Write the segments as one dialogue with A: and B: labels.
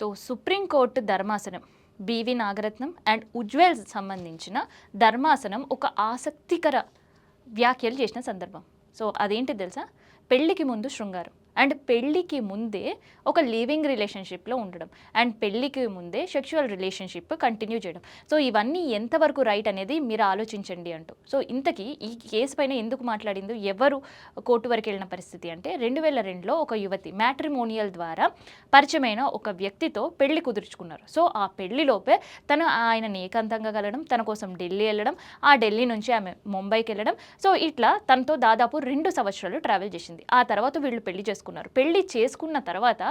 A: So supreme court ధర్మాసనం BV Nagaratnam and Ujjwal సంబంధించిన ధర్మాసనం ఒక ఆసక్తికర వ్యాఖ్యలు చేసిన సందర్భం. సో అదేంటి తెలుసా? పెళ్ళికి ముందు శృంగారం అండ్ పెళ్ళికి ముందే ఒక లివింగ్ రిలేషన్షిప్లో ఉండడం అండ్ పెళ్ళికి ముందే సెక్షువల్ రిలేషన్షిప్ కంటిన్యూ చేయడం. సో ఇవన్నీ ఎంతవరకు రైట్ అనేది మీరు ఆలోచించండి అంటూ. సో ఇంతకీ ఈ కేసు పైన ఎందుకు మాట్లాడిందో, ఎవరు కోర్టు వరకు వెళ్ళిన పరిస్థితి అంటే 2002లో ఒక యువతి మ్యాట్రిమోనియల్ ద్వారా పరిచయమైన ఒక వ్యక్తితో పెళ్లి కుదుర్చుకున్నారు. సో ఆ పెళ్లిలోపే తను ఆయనని ఏకాంతంగా కలవడం, తన కోసం ఢిల్లీ వెళ్ళడం, ఆ ఢిల్లీ నుంచి ఆమె ముంబైకి వెళ్ళడం. సో ఇట్లా తనతో దాదాపు 2 సంవత్సరాలు ట్రావెల్ చేసింది. ఆ తర్వాత వీళ్ళు పెళ్లి చేసుకున్నారు. పెళ్లి చేసుకున్న తర్వాత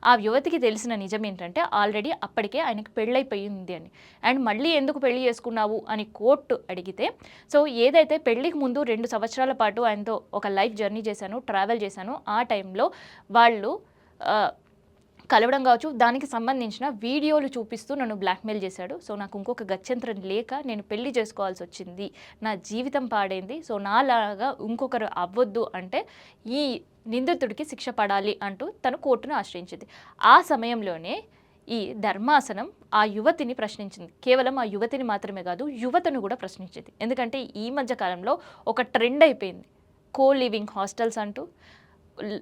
A: ఆ యువతికి తెలిసిన నిజం ఏంటంటే ఆల్రెడీ అప్పటికే ఆయనకి పెళ్ళైపోయింది అని. అండ్ మళ్ళీ ఎందుకు పెళ్లి చేసుకున్నావు అని కోర్టు అడిగితే, సో ఏదైతే పెళ్లికి ముందు 2 సంవత్సరాల పాటు ఆయనతో ఒక లైఫ్ జర్నీ చేశాను, ట్రావెల్ చేశాను, ఆ టైంలో వాళ్ళు కలవడం కావచ్చు, దానికి సంబంధించిన వీడియోలు చూపిస్తూ నన్ను బ్లాక్మెయిల్ చేశాడు. సో నాకు ఇంకొక గత్యంతరం లేక నేను పెళ్లి చేసుకోవాల్సి వచ్చింది, నా జీవితం పాడైంది. సో నాలాగా ఇంకొకరు అవ్వద్దు అంటే ఈ నిందితుడికి శిక్ష పడాలి అంటూ తను కోర్టును ఆశ్రయించింది. ఆ సమయంలోనే ఈ ధర్మాసనం ఆ యువతిని ప్రశ్నించింది. కేవలం ఆ యువతిని మాత్రమే కాదు, యువతను కూడా ప్రశ్నించింది. ఎందుకంటే ఈ మధ్య కాలంలో ఒక ట్రెండ్ అయిపోయింది, కో లివింగ్ హాస్టల్స్ అంటూ.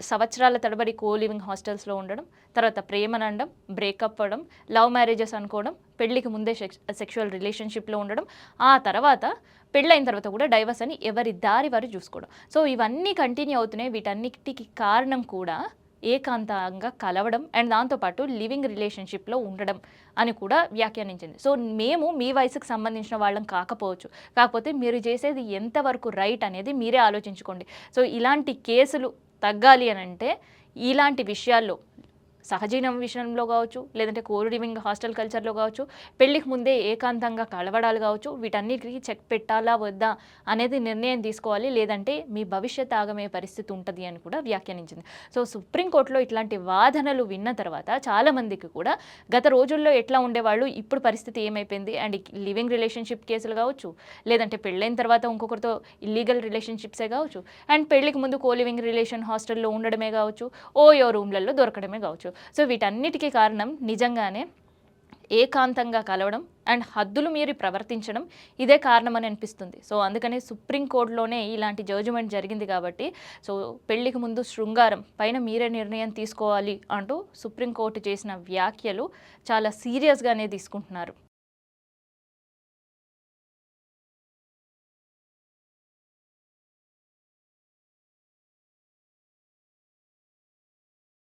A: సంవత్సరాల తడబడి కో లివింగ్ హాస్టల్స్లో ఉండడం, తర్వాత ప్రేమనండం, బ్రేకప్ అవ్వడం, లవ్ మ్యారేజెస్ అనుకోవడం, పెళ్లికి ముందే సెక్షువల్ రిలేషన్షిప్లో ఉండడం, ఆ తర్వాత పెళ్ళైన తర్వాత కూడా డైవర్స్ అని ఎవరి దారి వారు చూసుకోవడం. సో ఇవన్నీ కంటిన్యూ అవుతున్నాయి. వీటన్నిటికి కారణం కూడా ఏకాంతంగా కలవడం అండ్ దాంతోపాటు లివింగ్ రిలేషన్షిప్లో ఉండడం అని కూడా వ్యాఖ్యానించింది. సో మేము మీ వయసుకు సంబంధించిన వాళ్ళం కాకపోవచ్చు, కాకపోతే మీరు చేసేది ఎంతవరకు రైట్ అనేది మీరే ఆలోచించుకోండి. సో ఇలాంటి కేసులు తగ్గాలి అని అంటే ఇలాంటి విషయాల్లో, సహజీవనం విషయంలో కావచ్చు, లేదంటే కో లివింగ్ హాస్టల్ కల్చర్లో కావచ్చు, పెళ్లికి ముందే ఏకాంతంగా కలవడాలు కావచ్చు, వీటన్నిటికీ చెక్ పెట్టాలా వద్దా అనేది నిర్ణయం తీసుకోవాలి. లేదంటే మీ భవిష్యత్ ఆగమే పరిస్థితి ఉంటుంది అని కూడా వ్యాఖ్యానించింది. సో సుప్రీంకోర్టులో ఇట్లాంటి వాదనలు విన్న తర్వాత చాలామందికి కూడా గత రోజుల్లో ఎట్లా ఉండేవాళ్ళు, ఇప్పుడు పరిస్థితి ఏమైపోయింది, అండ్ లివింగ్ రిలేషన్షిప్ కేసులు కావచ్చు, లేదంటే పెళ్ళైన తర్వాత ఇంకొకరితో ఇల్లీగల్ రిలేషన్షిప్సే కావచ్చు, అండ్ పెళ్లికి ముందు కో లివింగ్ రిలేషన్ హాస్టల్లో ఉండడమే కావచ్చు, ఓయో రూమ్లలో దొరకడమే కావచ్చు. సో వీటన్నిటికీ కారణం నిజంగానే ఏకాంతంగా కలవడం అండ్ హద్దులు మీరి ప్రవర్తించడం, ఇదే కారణం అని అనిపిస్తుంది. సో అందుకని సుప్రీంకోర్టులోనే ఇలాంటి జడ్జిమెంట్ జరిగింది కాబట్టి, సో పెళ్లికి ముందు శృంగారం పైన మీరే నిర్ణయం తీసుకోవాలి అంటూ సుప్రీంకోర్టు చేసిన వ్యాఖ్యలు చాలా సీరియస్గానే తీసుకుంటున్నారు.